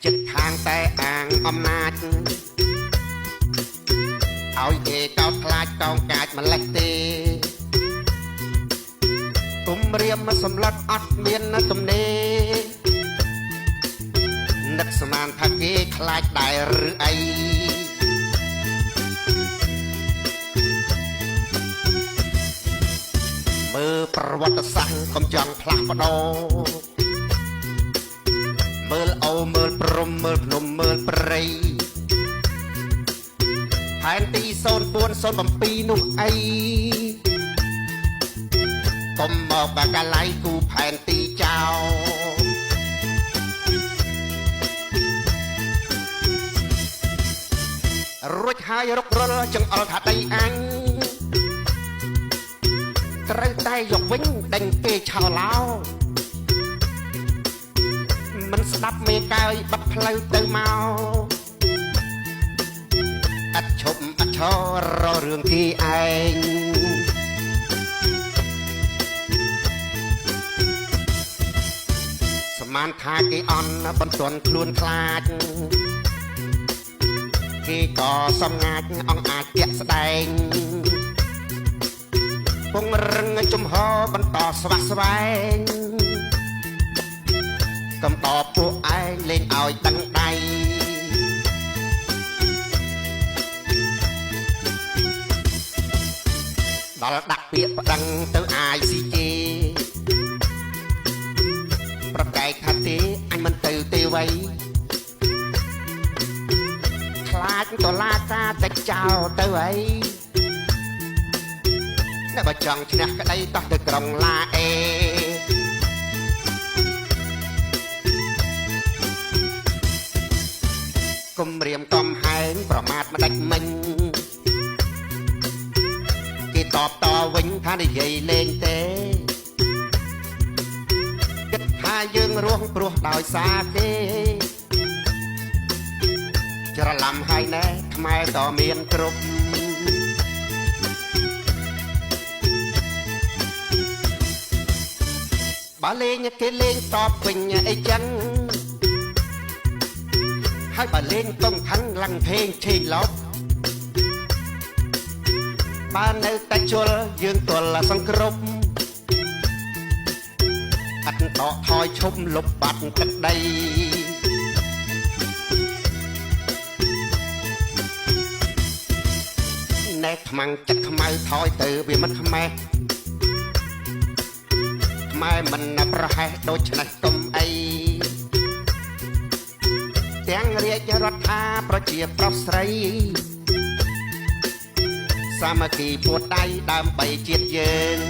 ចិត្តខាងតែអាងអំណាចឲ្យគេកោតខ្លាចកោងកាចម្លេះទេគុំរៀមមកសម្លឹកអត់មានទំនេរនឹកស្មានថាគេខ្លាចដែរឬអីមើលប្រវត្តិសាស្ត្រកុំចង់ផ្លាស់ប្ដូរមើលអូមើលព្រំមើលភ្នំមើលព្រៃផែនទី0407នោះអីកុំមកបាកាឡៃគូផែនទីចោលរួចហើយរុករលចង្អុលថាដីអញត្រូវតែយកវិញដេញគេឆោឡោមិនស្ដាប់មេកើយបាត់ផ្លូវទៅមកអត់ឈប់អត់ឈរររឿងគេឯងស្មានថាគេអន់បន្ទន់ខ្លួនខ្លាចគេក៏សំងាចអង្អាចជាក់ស្ដែងពងរឹងជំហរបន្តស្វាស្វែងកំតបពួកឯងលេងឲ្យដឹងដៃដល់ដាក់ពាក្យប្តឹងទៅអាយស៊ីជេប្រកែកថាទេអញមិនទៅទេវៃខ្លាចតឡាការតែចោលទៅអីអ្នកបើចង់ឈ្នះក្តីតោះទៅក្រុងឡាអេកុំរៀមកំហែងប្រមាថម្ដេចមិញគេតបតវិញថានិយាយលេងទេគិតថាយើងរស់ព្រោះដោយសារគេច្រឡំហើយណែខ្មែរក៏មានគ្រប់បើលេងគេលេងតបវិញអីចឹងហើយបើលេងកំខាំងឡើងភេងឆេងឡប់បើនៅតែជល់យើងទល់សង្គ្រប់អត់តកថយឈុំលុបបាត់ទឹកដីណែខ្មាំងចិត្តខ្មៅថយទៅវាមិនខ្មេះម៉ែមិនប្រហែសដូច្នេះទុំអីទាំងរាជរដ្ឋាប្រជាប្រុសស្រីសាមគ្គីពួតដៃដើម្បីជាតិយើង